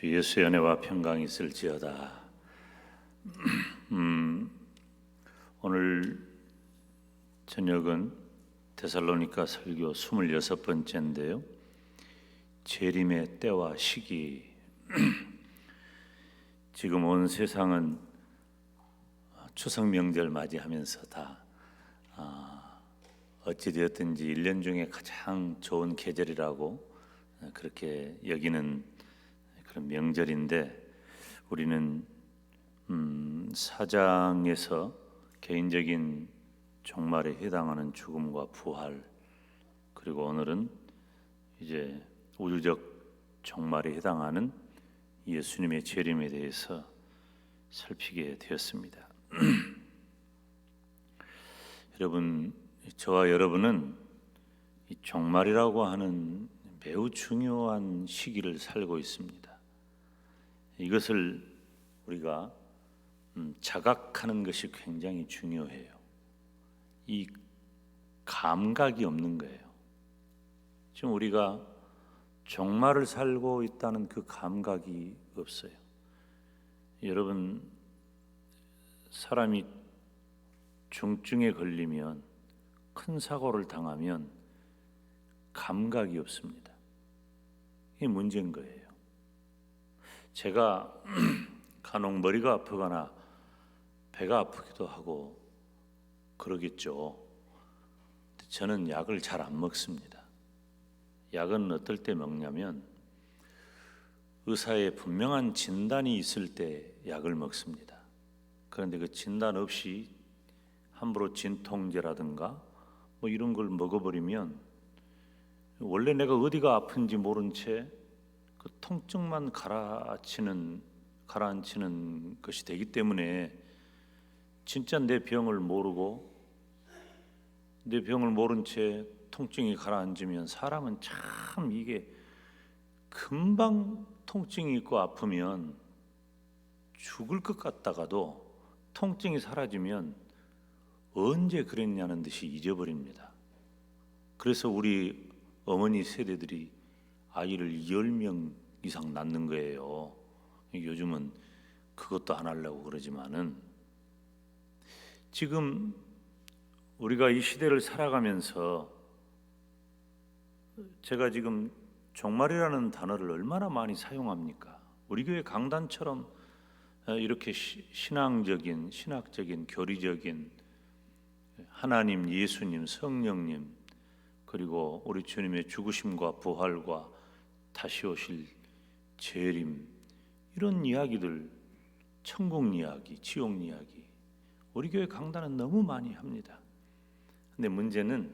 주 예수의 은혜와 평강이 있을지어다. 오늘 저녁은 데살로니가 설교 26번째인데요. 재림의 때와 시기. 지금 온 세상은 추석 명절 맞이하면서 다 어찌되었든지 1년 중에 가장 좋은 계절이라고 그렇게 여기는 그런 명절인데, 우리는 사장에서 개인적인 종말에 해당하는 죽음과 부활, 그리고 오늘은 이제 우주적 종말에 해당하는 예수님의 재림에 대해서 살피게 되었습니다. 여러분, 저와 여러분은 이 종말이라고 하는 매우 중요한 시기를 살고 있습니다. 이것을 우리가 자각하는 것이 굉장히 중요해요. 이 감각이 없는 거예요. 지금 우리가 종말을 살고 있다는 그 감각이 없어요. 여러분, 사람이 중증에 걸리면, 큰 사고를 당하면 감각이 없습니다. 이게 문제인 거예요. 제가 간혹 머리가 아프거나 배가 아프기도 하고 그러겠죠. 저는 약을 잘 안 먹습니다. 약은 어떨 때 먹냐면 의사의 분명한 진단이 있을 때 약을 먹습니다. 그런데 그 진단 없이 함부로 진통제라든가 뭐 이런 걸 먹어버리면 원래 내가 어디가 아픈지 모른 채 그 통증만 가라앉히는 것이 되기 때문에, 진짜 내 병을 모르고 내 병을 모른 채 통증이 가라앉으면 사람은 참 이게 금방 통증이 있고 아프면 죽을 것 같다가도 통증이 사라지면 언제 그랬냐는 듯이 잊어버립니다. 그래서 우리 어머니 세대들이 아이를 10명 이상 낳는 거예요. 요즘은 그것도 안 하려고 그러지만은, 지금 우리가 이 시대를 살아가면서 제가 지금 종말이라는 단어를 얼마나 많이 사용합니까? 우리 교회 강단처럼 이렇게 신앙적인, 신학적인, 교리적인 하나님, 예수님, 성령님, 그리고 우리 주님의 죽으심과 부활과 다시 오실 재림, 이런 이야기들, 천국 이야기, 지옥 이야기, 우리 교회 강단은 너무 많이 합니다. 근데 문제는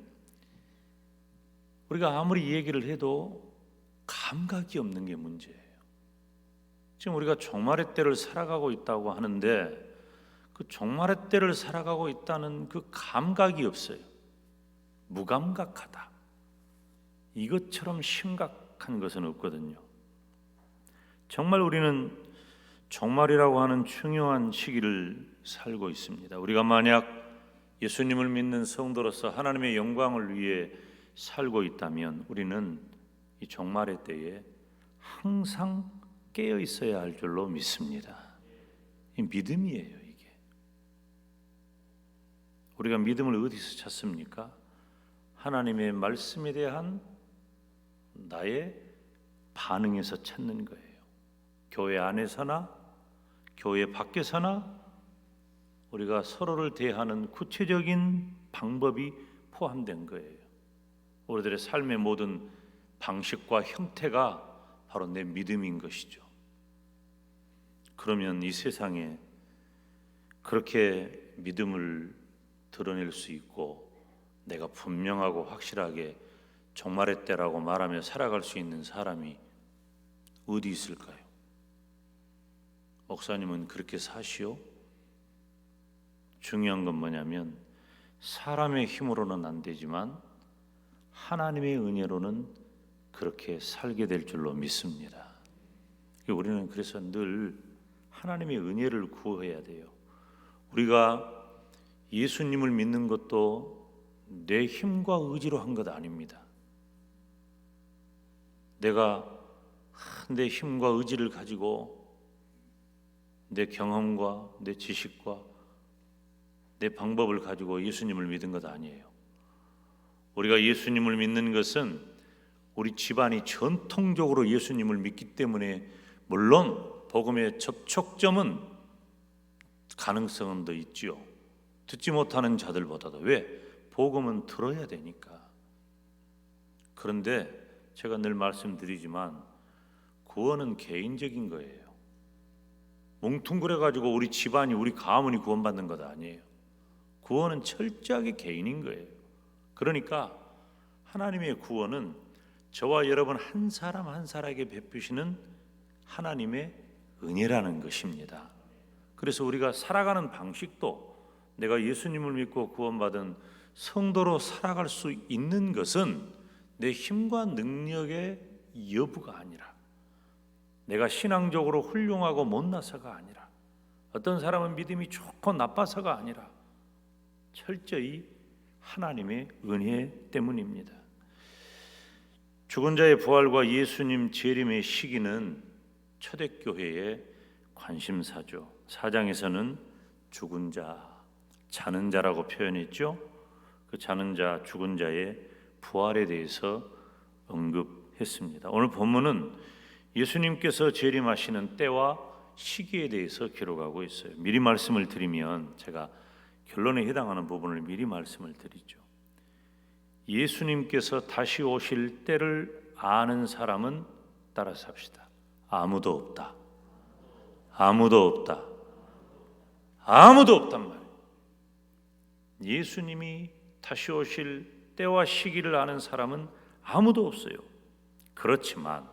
우리가 아무리 얘기를 해도 감각이 없는 게 문제예요. 지금 우리가 종말의 때를 살아가고 있다고 하는데 그 종말의 때를 살아가고 있다는 그 감각이 없어요. 무감각하다. 이것처럼 심각한 것은 없거든요. 정말 우리는 종말이라고 하는 중요한 시기를 살고 있습니다. 우리가 만약 예수님을 믿는 성도로서 하나님의 영광을 위해 살고 있다면 우리는 이 종말의 때에 항상 깨어 있어야 할 줄로 믿습니다. 이 믿음이에요, 이게. 우리가 믿음을 어디서 찾습니까? 하나님의 말씀에 대한 나의 반응에서 찾는 거예요. 교회 안에서나 교회 밖에서나 우리가 서로를 대하는 구체적인 방법이 포함된 거예요. 우리들의 삶의 모든 방식과 형태가 바로 내 믿음인 것이죠. 그러면 이 세상에 그렇게 믿음을 드러낼 수 있고 내가 분명하고 확실하게 종말의 때라고 말하며 살아갈 수 있는 사람이 어디 있을까요? 목사님은 그렇게 사시오? 중요한 건 뭐냐면 사람의 힘으로는 안 되지만 하나님의 은혜로는 그렇게 살게 될 줄로 믿습니다. 우리는 그래서 늘 하나님의 은혜를 구해야 돼요. 우리가 예수님을 믿는 것도 내 힘과 의지로 한 것 아닙니다. 내가 내 힘과 의지를 가지고 내 경험과 내 지식과 내 방법을 가지고 예수님을 믿은 것 아니에요. 우리가 예수님을 믿는 것은 우리 집안이 전통적으로 예수님을 믿기 때문에, 물론 복음의 접촉점은 가능성은 더 있지요. 듣지 못하는 자들보다도. 왜? 복음은 들어야 되니까. 그런데 제가 늘 말씀드리지만 구원은 개인적인 거예요. 뭉뚱그려 가지고 우리 집안이, 우리 가문이 구원받는 것 아니에요. 구원은 철저하게 개인인 거예요. 그러니까 하나님의 구원은 저와 여러분 한 사람 한 사람에게 베푸시는 하나님의 은혜라는 것입니다. 그래서 우리가 살아가는 방식도, 내가 예수님을 믿고 구원받은 성도로 살아갈 수 있는 것은 내 힘과 능력의 여부가 아니라, 내가 신앙적으로 훌륭하고 못나서가 아니라, 어떤 사람은 믿음이 좋고 나빠서가 아니라 철저히 하나님의 은혜 때문입니다. 죽은 자의 부활과 예수님 재림의 시기는 초대교회의 관심사죠. 4장에서는 죽은 자, 자는 자라고 표현했죠. 그 자는 자, 죽은 자의 부활에 대해서 언급했습니다. 오늘 본문은 예수님께서 재림하시는 때와 시기에 대해서 기록하고 있어요. 미리 말씀을 드리면, 제가 결론에 해당하는 부분을 미리 말씀을 드리죠. 예수님께서 다시 오실 때를 아는 사람은 따라서 합시다. 아무도 없다. 아무도 없다. 아무도 없단 말이에요. 예수님이 다시 오실 때와 시기를 아는 사람은 아무도 없어요. 그렇지만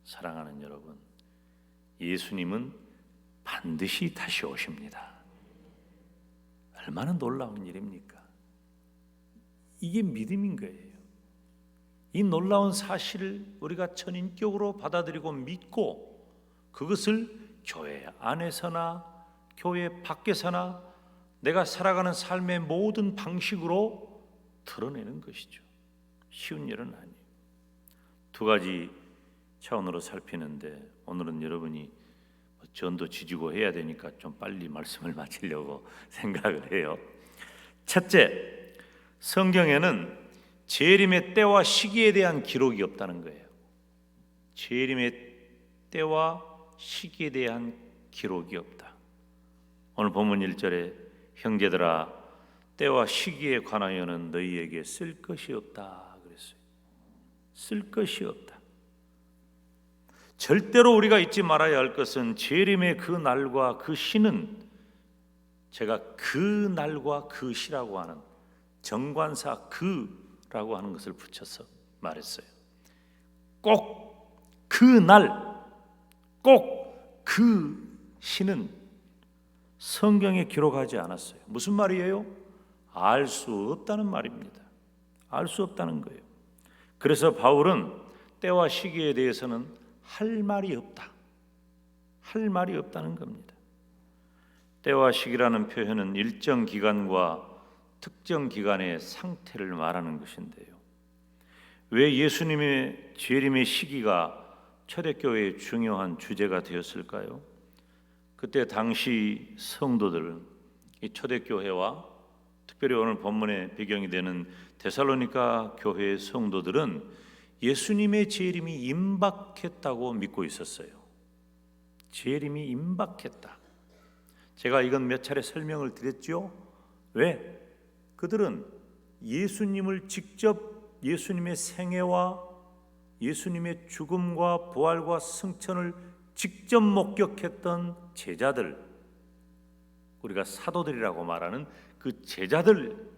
사랑하는 여러분, 예수님은 반드시 다시 오십니다. 얼마나 놀라운 일입니까? 이게 믿음인 거예요. 이 놀라운 사실을 우리가 전인격으로 받아들이고 믿고, 그것을 교회 안에서나 교회 밖에서나 내가 살아가는 삶의 모든 방식으로 드러내는 것이죠. 쉬운 일은 아니에요. 두 가지 차원으로 살피는데, 오늘은 여러분이 전도 지지고 해야 되니까 좀 빨리 말씀을 마치려고 생각을 해요. 첫째, 성경에는 재림의 때와 시기에 대한 기록이 없다는 거예요. 재림의 때와 시기에 대한 기록이 없다. 오늘 본문 1절에 형제들아 때와 시기에 관하여는 너희에게 쓸 것이 없다 그랬어요. 쓸 것이 없다. 절대로 우리가 잊지 말아야 할 것은 재림의 그 날과 그 시는, 제가 그 날과 그 시라고 하는 정관사 그라고 하는 것을 붙여서 말했어요. 꼭 그 날, 꼭 그 시는 성경에 기록하지 않았어요. 무슨 말이에요? 알 수 없다는 말입니다. 알 수 없다는 거예요. 그래서 바울은 때와 시기에 대해서는 할 말이 없다. 할 말이 없다는 겁니다. 때와 시기라는 표현은 일정 기간과 특정 기간의 상태를 말하는 것인데요. 왜 예수님의 재림의 시기가 초대교회의 중요한 주제가 되었을까요? 그때 당시 성도들, 이 초대교회와 특별히 오늘 본문의 배경이 되는 데살로니가 교회의 성도들은 예수님의 재림이 임박했다고 믿고 있었어요. 재림이 임박했다. 제가 이건 몇 차례 설명을 드렸죠. 왜? 그들은 예수님을 직접, 예수님의 생애와 예수님의 죽음과 부활과 승천을 직접 목격했던 제자들, 우리가 사도들이라고 말하는 그 제자들,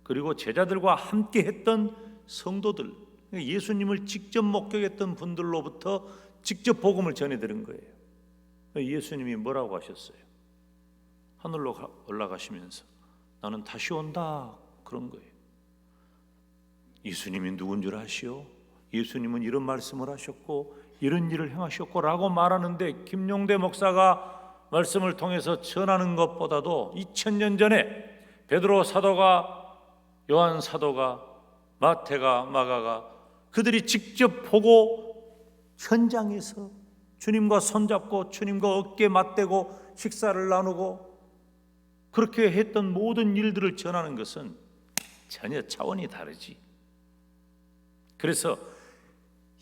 그리고 제자들과 함께 했던 성도들, 예수님을 직접 목격했던 분들로부터 직접 복음을 전해 들은 거예요. 예수님이 뭐라고 하셨어요? 하늘로 올라가시면서 나는 다시 온다, 그런 거예요. 예수님이 누군 줄 아시오? 예수님은 이런 말씀을 하셨고 이런 일을 행하셨고 라고 말하는데, 김용대 목사가 말씀을 통해서 전하는 것보다도 2000년 전에 베드로 사도가, 요한 사도가, 마태가, 마가가 그들이 직접 보고 현장에서 주님과 손잡고 주님과 어깨 맞대고 식사를 나누고 그렇게 했던 모든 일들을 전하는 것은 전혀 차원이 다르지. 그래서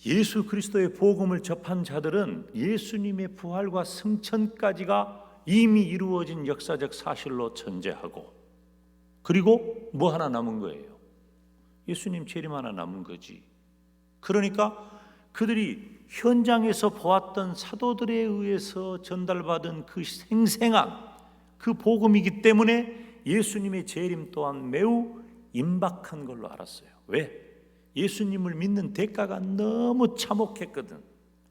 예수 그리스도의 복음을 접한 자들은 예수님의 부활과 승천까지가 이미 이루어진 역사적 사실로 전제하고, 그리고 뭐 하나 남은 거예요? 예수님 재림 하나 남은 거지. 그러니까 그들이 현장에서 보았던 사도들에 의해서 전달받은 그 생생한 그 복음이기 때문에 예수님의 재림 또한 매우 임박한 걸로 알았어요. 왜? 예수님을 믿는 대가가 너무 참혹했거든.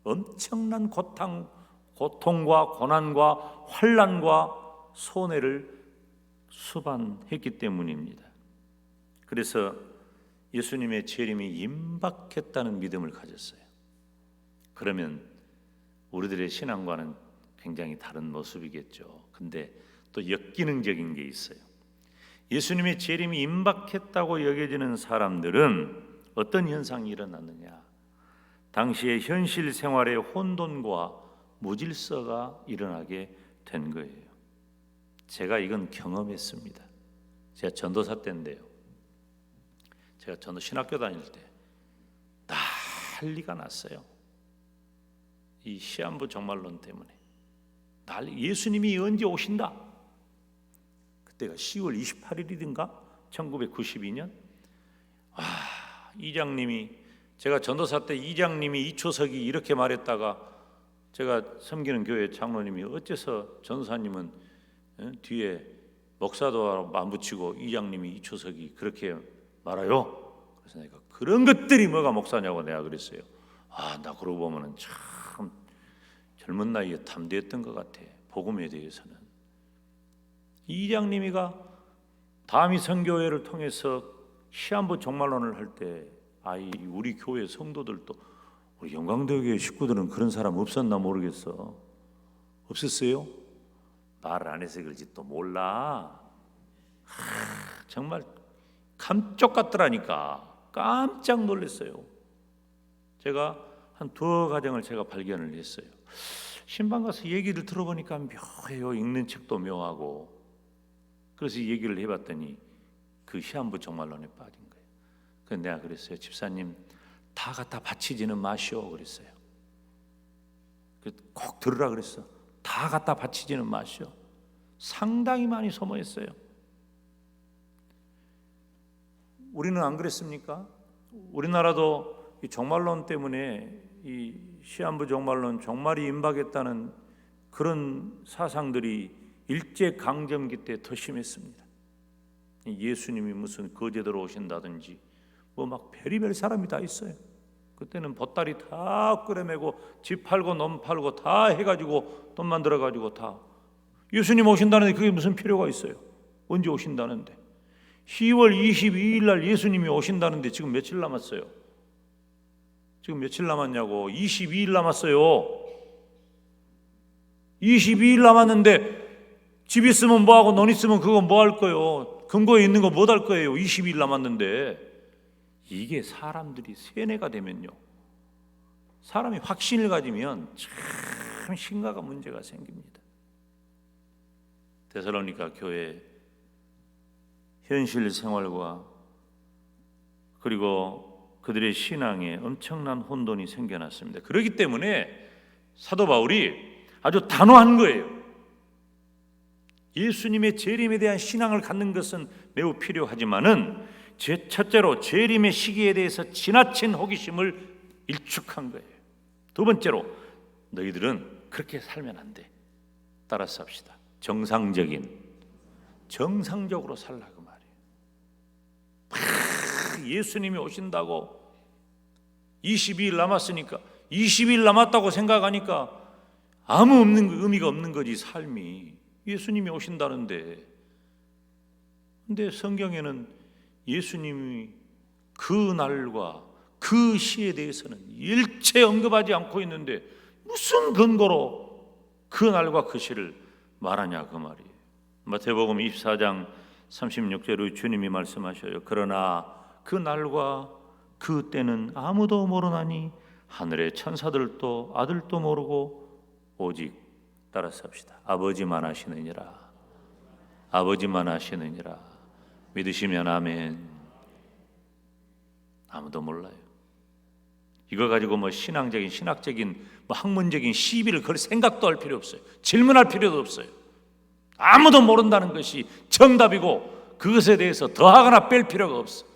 엄청난 고통과 고난과 환난과 손해를 수반했기 때문입니다. 그래서 예수님의 재림이 임박했다는 믿음을 가졌어요. 그러면 우리들의 신앙과는 굉장히 다른 모습이겠죠. 근데 또 역기능적인 게 있어요. 예수님의 재림이 임박했다고 여겨지는 사람들은 어떤 현상이 일어났느냐? 당시의 현실 생활의 혼돈과 무질서가 일어나게 된 거예요. 제가 이건 경험했습니다. 제가 전도사 때인데요. 제가 전도 신학교 다닐 때 난리가 났어요. 이 시한부 종말론 때문에. 예수님이 언제 오신다? 그때가 10월 28일이든가 1992년. 이장님이, 제가 전도사 때 이장님이 이초석이 이렇게 말했다가 제가 섬기는 교회 장로님이 어째서 전도사님은 뒤에 목사도 안 붙이고 이장님이 이초석이 그렇게 말아요? 그래서 내가 그런 것들이 뭐가 목사냐고 내가 그랬어요. 나 그러고 보면은 참 젊은 나이에 담대했던 것 같아. 복음에 대해서는. 이장님이가 다미 선교회를 통해서 시한부 종말론을 할 때 우리 교회 성도들도, 우리 영광대교회 식구들은 그런 사람 없었나 모르겠어. 없었어요? 말을 안 해서 그런지 또 몰라. 정말 감쪽 같더라니까. 깜짝 놀랐어요. 제가 한 두어 가정을 제가 발견을 했어요. 신방 가서 얘기를 들어보니까 묘해요. 읽는 책도 묘하고. 그래서 이 얘기를 해봤더니 그 시한부 종말론에 빠진 거예요. 그래서 내가 그랬어요. 집사님, 다 갖다 바치지는 마시오 그랬어요. 꼭 들으라 그랬어. 다 갖다 바치지는 마시오. 상당히 많이 소모했어요. 우리는 안 그랬습니까? 우리나라도 이 종말론 때문에 이 시한부 종말론, 종말이 임박했다는 그런 사상들이 일제강점기 때 더 심했습니다. 예수님이 무슨 거제도로 오신다든지 뭐 막 별의별 사람이 다 있어요. 그때는 보따리 다 끌어매고 집 팔고 놈 팔고 다 해가지고 돈 만들어가지고 다 예수님 오신다는데 그게 무슨 필요가 있어요? 언제 오신다는데? 10월 22일 날 예수님이 오신다는데 지금 며칠 남았어요? 지금 며칠 남았냐고. 22일 남았어요. 22일 남았는데 집 있으면 뭐하고 논 있으면 그거 뭐 할 거예요? 근거에 있는 거 못 할 거예요. 20일 남았는데. 이게 사람들이 세뇌가 되면요, 사람이 확신을 가지면 참 심각한 문제가 생깁니다. 데살로니가 교회 현실 생활과 그리고 그들의 신앙에 엄청난 혼돈이 생겨났습니다. 그렇기 때문에 사도 바울이 아주 단호한 거예요. 예수님의 재림에 대한 신앙을 갖는 것은 매우 필요하지만은 첫째로 재림의 시기에 대해서 지나친 호기심을 일축한 거예요. 두 번째로 너희들은 그렇게 살면 안 돼. 따라서 합시다. 정상적으로 살라 그 말이에요. 예수님이 오신다고 22일 남았으니까 20일 남았다고 생각하니까 아무 의미가 없는 거지 삶이. 예수님이 오신다는데. 근데 성경에는 예수님이 그 날과 그 시에 대해서는 일체 언급하지 않고 있는데 무슨 근거로 그 날과 그 시를 말하냐 그 말이에요. 마태복음 24장 36절에 주님이 말씀하셔요. 그러나 그 날과 그 때는 아무도 모르나니 하늘의 천사들도 아들도 모르고 오직 따라서 합시다. 아버지만 하시느니라. 아버지만 하시느니라. 믿으시면 아멘. 아무도 몰라요. 이거 가지고 신학적인 학문적인 시비를 걸 생각도 할 필요 없어요. 질문할 필요도 없어요. 아무도 모른다는 것이 정답이고 그것에 대해서 더하거나 뺄 필요가 없어.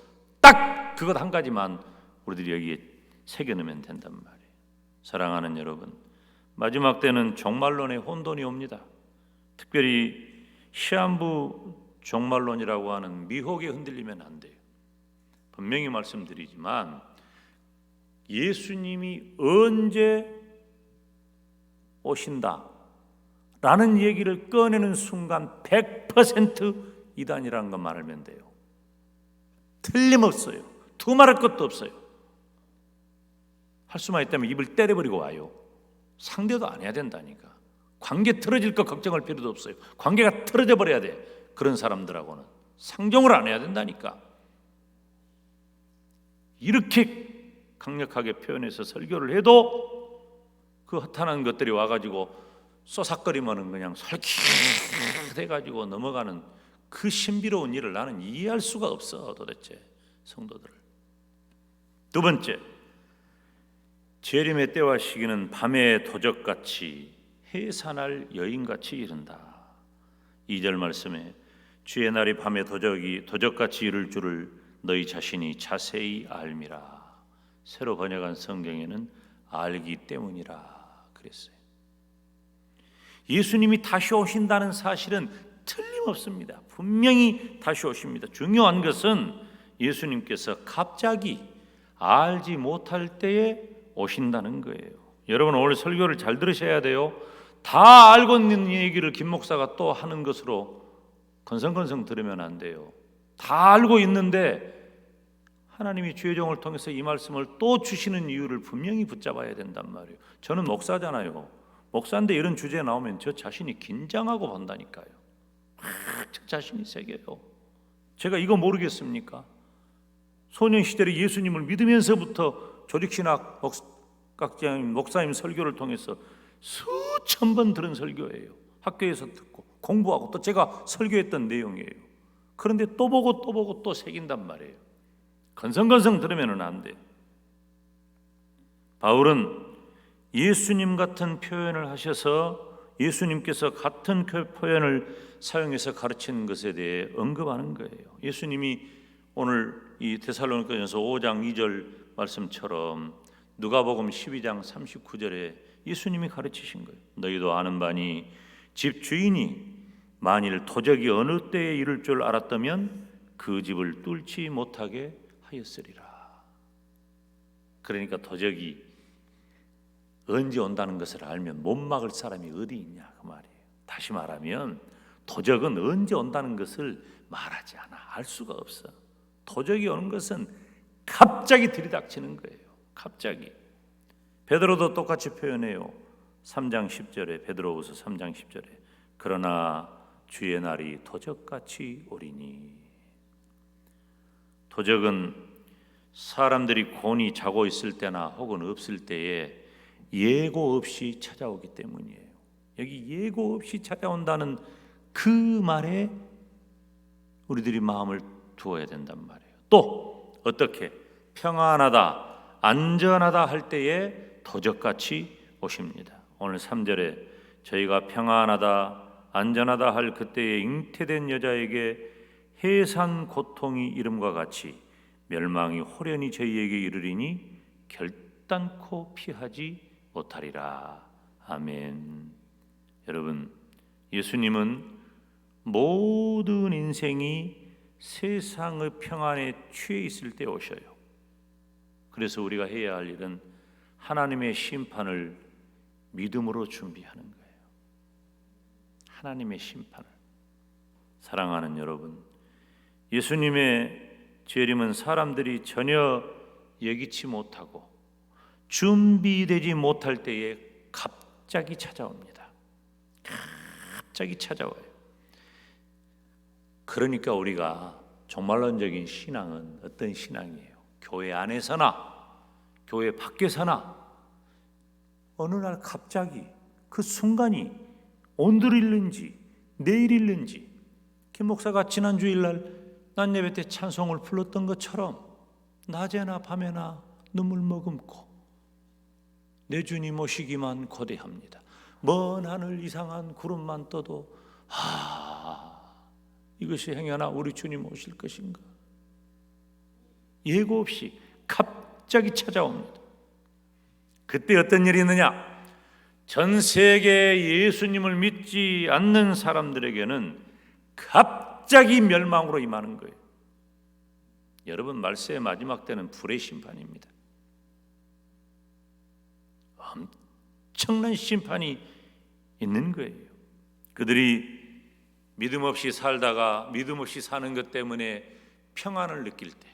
딱 그것 한 가지만 우리들이 여기에 새겨넣으면 된단 말이에요. 사랑하는 여러분, 마지막 때는 종말론의 혼돈이 옵니다. 특별히 시한부 종말론이라고 하는 미혹에 흔들리면 안 돼요. 분명히 말씀드리지만 예수님이 언제 오신다 라는 얘기를 꺼내는 순간 100% 이단이라는 것만 알면 돼요. 틀림없어요. 두말할 것도 없어요. 할 수만 있다면 입을 때려버리고 와요. 상대도 안 해야 된다니까. 관계 틀어질 거 걱정할 필요도 없어요. 관계가 틀어져 버려야 돼. 그런 사람들하고는 상종을 안 해야 된다니까. 이렇게 강력하게 표현해서 설교를 해도 그 허탄한 것들이 와가지고 쏘삭거리면은 그냥 설키해가지고 넘어가는 그 신비로운 일을 나는 이해할 수가 없어. 도대체 성도들을. 두 번째, 재림의 때와 시기는 밤의 도적같이 해산할 여인같이 이른다. 2절 말씀에 주의 날이 밤의 도적같이 이를 줄을 너희 자신이 자세히 알미라. 새로 번역한 성경에는 알기 때문이라 그랬어요. 예수님이 다시 오신다는 사실은 틀림없습니다. 분명히 다시 오십니다. 중요한 것은 예수님께서 갑자기 알지 못할 때에 오신다는 거예요. 여러분 오늘 설교를 잘 들으셔야 돼요. 다 알고 있는 얘기를 김 목사가 또 하는 것으로 건성건성 들으면 안 돼요. 다 알고 있는데 하나님이 주의 종을 통해서 이 말씀을 또 주시는 이유를 분명히 붙잡아야 된단 말이에요. 저는 목사잖아요. 목사인데 이런 주제에 나오면 저 자신이 긴장하고 본다니까요. 저 자신이 새겨요. 제가 이거 모르겠습니까? 소년 시절에 예수님을 믿으면서부터 조직신학 목사님 설교를 통해서 수천 번 들은 설교예요. 학교에서 듣고 공부하고 또 제가 설교했던 내용이에요. 그런데 또 보고 또 새긴단 말이에요. 건성건성 들으면 안 돼. 바울은 예수님 같은 표현을 하셔서 예수님께서 같은 표현을 사용해서 가르치는 것에 대해 언급하는 거예요. 예수님이 오늘 이 데살로니가전서 5장 2절 말씀처럼 누가복음 12장 39절에 예수님이 가르치신 거예요. 너희도 아는 바니 집 주인이 만일 도적이 어느 때에 이를 줄 알았다면 그 집을 뚫지 못하게 하였으리라. 그러니까 도적이 언제 온다는 것을 알면 못 막을 사람이 어디 있냐 그 말이에요. 다시 말하면 도적은 언제 온다는 것을 말하지 않아. 알 수가 없어. 도적이 오는 것은 갑자기 들이닥치는 거예요. 갑자기. 베드로도 똑같이 표현해요. 3장 10절에 베드로후서 3장 10절에 그러나 주의 날이 도적같이 오리니. 도적은 사람들이 곤히 자고 있을 때나 혹은 없을 때에 예고 없이 찾아오기 때문이에요. 여기 예고 없이 찾아온다는 그 말에 우리들이 마음을 두어야 된단 말이에요. 또 어떻게 평안하다, 안전하다 할 때에 도적같이 오십니다. 오늘 3절에 저희가 평안하다, 안전하다 할 그때에 잉태된 여자에게 해산 고통이 이름과 같이 멸망이 호련히 저희에게 이르리니 결단코 피하지 못하리라. 아멘. 여러분, 예수님은 모든 인생이 세상의 평안에 취해 있을 때 오셔요. 그래서 우리가 해야 할 일은 하나님의 심판을 믿음으로 준비하는 거예요. 하나님의 심판을. 사랑하는 여러분, 예수님의 재림은 사람들이 전혀 예기치 못하고 준비되지 못할 때에 갑자기 찾아옵니다. 갑자기 찾아와요. 그러니까 우리가 종말론적인 신앙은 어떤 신앙이에요? 교회 안에서나 교회 밖에서나 어느 날 갑자기 그 순간이 오늘일는지 내일일는지, 김 목사가 지난 주일날 낮 예배 때 찬송을 불렀던 것처럼 낮에나 밤에나 눈물 머금고 내 주님 오시기만 고대합니다. 먼 하늘 이상한 구름만 떠도 이것이 행여나 우리 주님 오실 것인가. 예고 없이 갑자기 찾아옵니다. 그때 어떤 일이 있느냐? 전 세계 예수님을 믿지 않는 사람들에게는 갑자기 멸망으로 임하는 거예요. 여러분, 말세의 마지막 때는 불의 심판입니다. 엄청난 심판이 있는 거예요. 그들이 믿음 없이 살다가 믿음 없이 사는 것 때문에 평안을 느낄 때,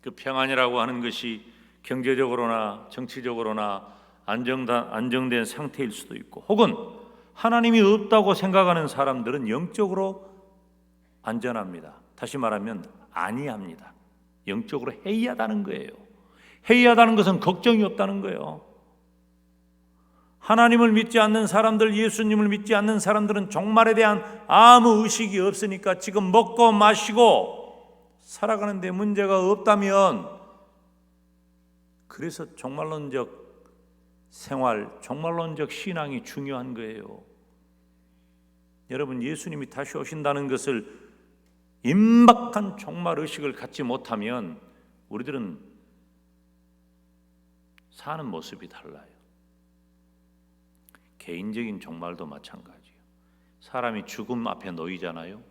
그 평안이라고 하는 것이 경제적으로나 정치적으로나 안정된 상태일 수도 있고, 혹은 하나님이 없다고 생각하는 사람들은 영적으로 안전합니다. 다시 말하면 안이합니다. 영적으로 해이하다는 거예요. 해이하다는 것은 걱정이 없다는 거예요. 하나님을 믿지 않는 사람들, 예수님을 믿지 않는 사람들은 종말에 대한 아무 의식이 없으니까 지금 먹고 마시고 살아가는데 문제가 없다면, 그래서 종말론적 생활, 종말론적 신앙이 중요한 거예요. 여러분, 예수님이 다시 오신다는 것을 임박한 종말 의식을 갖지 못하면 우리들은 사는 모습이 달라요. 개인적인 종말도 마찬가지예요. 사람이 죽음 앞에 놓이잖아요.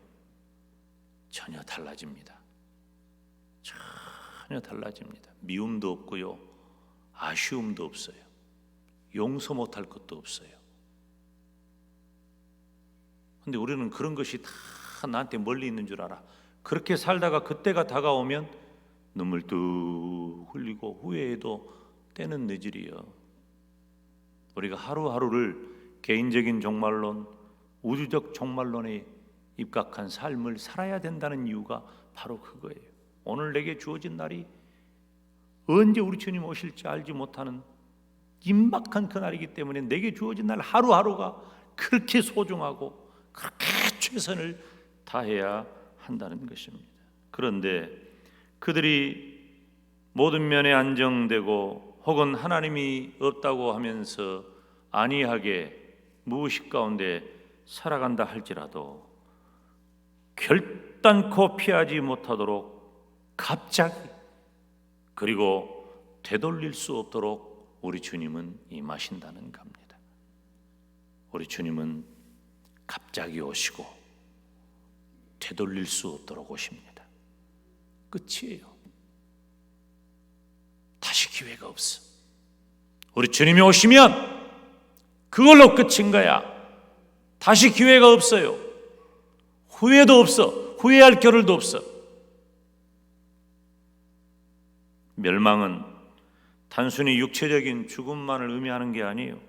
전혀 달라집니다. 전혀 달라집니다. 미움도 없고요, 아쉬움도 없어요. 용서 못할 것도 없어요. 근데 우리는 그런 것이 다 나한테 멀리 있는 줄 알아. 그렇게 살다가 그때가 다가오면 눈물 뚝 흘리고 후회해도 때는 늦으리요. 우리가 하루하루를 개인적인 종말론, 우주적 종말론에 입각한 삶을 살아야 된다는 이유가 바로 그거예요. 오늘 내게 주어진 날이 언제 우리 주님 오실지 알지 못하는 임박한 그날이기 때문에 내게 주어진 날 하루하루가 그렇게 소중하고 그렇게 최선을 다해야 한다는 것입니다. 그런데 그들이 모든 면에 안정되고 혹은 하나님이 없다고 하면서 안이하게 무의식 가운데 살아간다 할지라도 결단코 피하지 못하도록 갑자기, 그리고 되돌릴 수 없도록 우리 주님은 임하신다는 겁니다. 우리 주님은 갑자기 오시고 되돌릴 수 없도록 오십니다. 끝이에요. 다시 기회가 없어. 우리 주님이 오시면 그걸로 끝인 거야. 다시 기회가 없어요. 후회도 없어. 후회할 겨를도 없어. 멸망은 단순히 육체적인 죽음만을 의미하는 게 아니에요.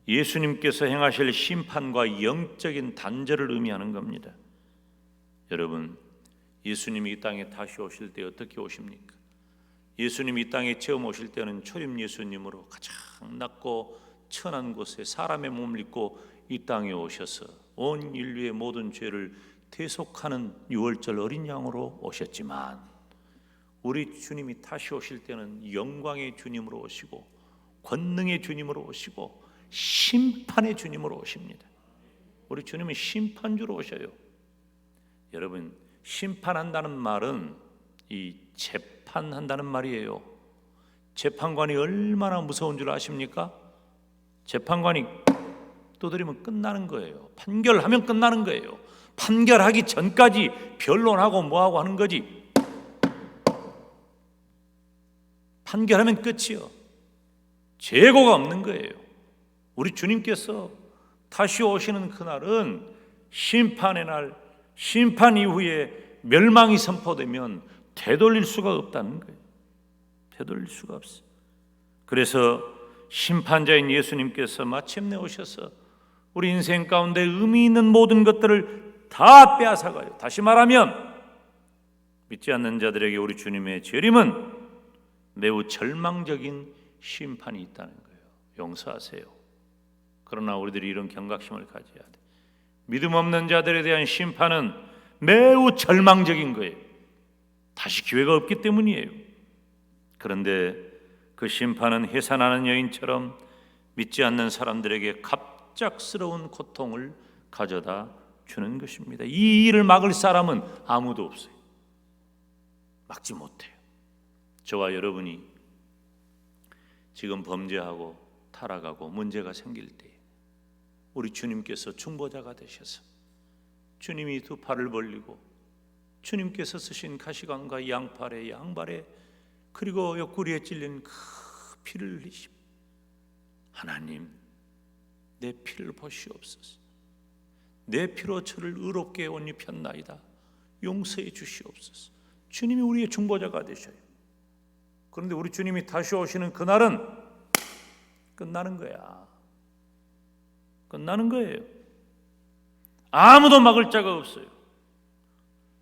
예수님께서 행하실 심판과 영적인 단절을 의미하는 겁니다. 여러분, 예수님이 이 땅에 다시 오실 때 어떻게 오십니까? 예수님이 이 땅에 처음 오실 때는 초림 예수님으로 가장 낮고 천한 곳에 사람의 몸을 입고 이 땅에 오셔서 온 인류의 모든 죄를 대속하는 유월절 어린 양으로 오셨지만, 우리 주님이 다시 오실 때는 영광의 주님으로 오시고 권능의 주님으로 오시고 심판의 주님으로 오십니다. 우리 주님은 심판주로 오셔요. 여러분, 심판한다는 말은 이 재판한다는 말이에요. 재판관이 얼마나 무서운 줄 아십니까? 재판관이 두드리면 끝나는 거예요. 판결하면 끝나는 거예요. 판결하기 전까지 변론하고 뭐하고 하는 거지. 판결하면 끝이요. 재고가 없는 거예요. 우리 주님께서 다시 오시는 그날은 심판의 날, 심판 이후에 멸망이 선포되면 되돌릴 수가 없다는 거예요. 되돌릴 수가 없어요. 그래서 심판자인 예수님께서 마침내 오셔서 우리 인생 가운데 의미 있는 모든 것들을 다 빼앗아가요. 다시 말하면 믿지 않는 자들에게 우리 주님의 재림은 매우 절망적인 심판이 있다는 거예요. 용서하세요. 그러나 우리들이 이런 경각심을 가져야 돼. 믿음 없는 자들에 대한 심판은 매우 절망적인 거예요. 다시 기회가 없기 때문이에요. 그런데 그 심판은 해산하는 여인처럼 믿지 않는 사람들에게 갑작스러운 고통을 가져다 주는 것입니다. 이 일을 막을 사람은 아무도 없어요. 막지 못해요. 저와 여러분이 지금 범죄하고 타락하고 문제가 생길 때 우리 주님께서 중보자가 되셔서 주님이 두 팔을 벌리고 주님께서 쓰신 가시관과 양발에 그리고 옆구리에 찔린 그 피를 흘리심, 하나님 내 피를 보시옵소서. 내 피로 저를 의롭게 옷 입혔나이다. 용서해 주시옵소서. 주님이 우리의 중보자가 되셔요. 그런데 우리 주님이 다시 오시는 그날은 끝나는 거야. 끝나는 거예요. 아무도 막을 자가 없어요.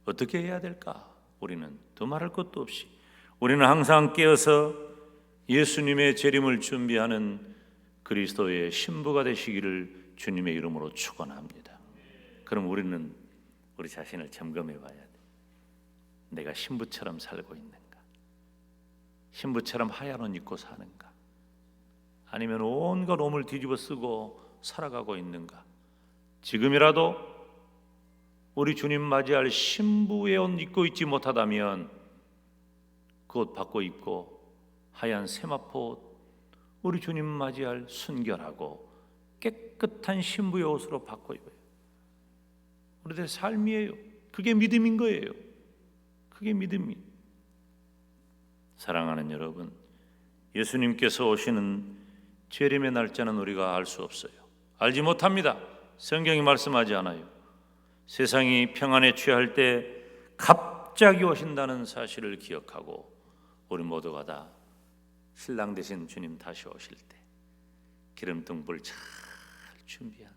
어떻게 해야 될까? 우리는 두말할 것도 없이 우리는 항상 깨어서 예수님의 재림을 준비하는 그리스도의 신부가 되시기를 주님의 이름으로 축원합니다. 그럼 우리는 우리 자신을 점검해 봐야 돼. 내가 신부처럼 살고 있는가? 신부처럼 하얀 옷 입고 사는가? 아니면 온갖 옷을 뒤집어 쓰고 살아가고 있는가? 지금이라도 우리 주님 맞이할 신부의 옷 입고 있지 못하다면 그 옷 바꿔 입고 하얀 세마포 옷, 우리 주님 맞이할 순결하고 깨끗한 신부의 옷으로 바꿔 입어요. 우리들의 삶이에요. 그게 믿음인 거예요. 그게 믿음이. 사랑하는 여러분, 예수님께서 오시는 재림의 날짜는 우리가 알 수 없어요. 알지 못합니다. 성경이 말씀하지 않아요. 세상이 평안에 취할 때 갑자기 오신다는 사실을 기억하고 우리 모두가 다 신랑 되신 주님 다시 오실 때 기름등불 잘 준비한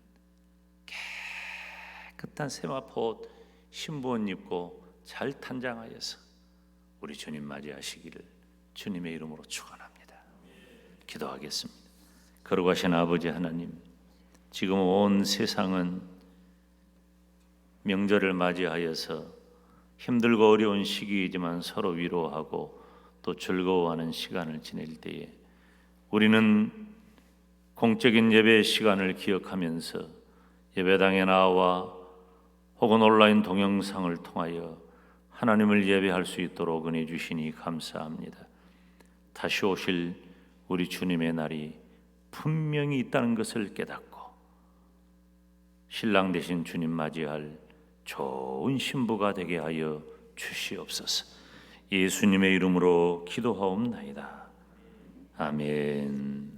깨끗한 세마포 옷 신부 옷 입고 잘 탄장하여서 우리 주님 맞이하시기를 주님의 이름으로 축원합니다. 기도하겠습니다. 거룩하신 아버지 하나님, 지금 온 세상은 명절을 맞이하여서 힘들고 어려운 시기이지만 서로 위로하고 또 즐거워하는 시간을 지낼 때에 우리는 공적인 예배 시간을 기억하면서 예배당에 나와 혹은 온라인 동영상을 통하여 하나님을 예배할 수 있도록 은혜 주시니 감사합니다. 다시 오실 우리 주님의 날이 분명히 있다는 것을 깨닫고 신랑 되신 주님 맞이할 좋은 신부가 되게 하여 주시옵소서. 예수님의 이름으로 기도하옵나이다. 아멘.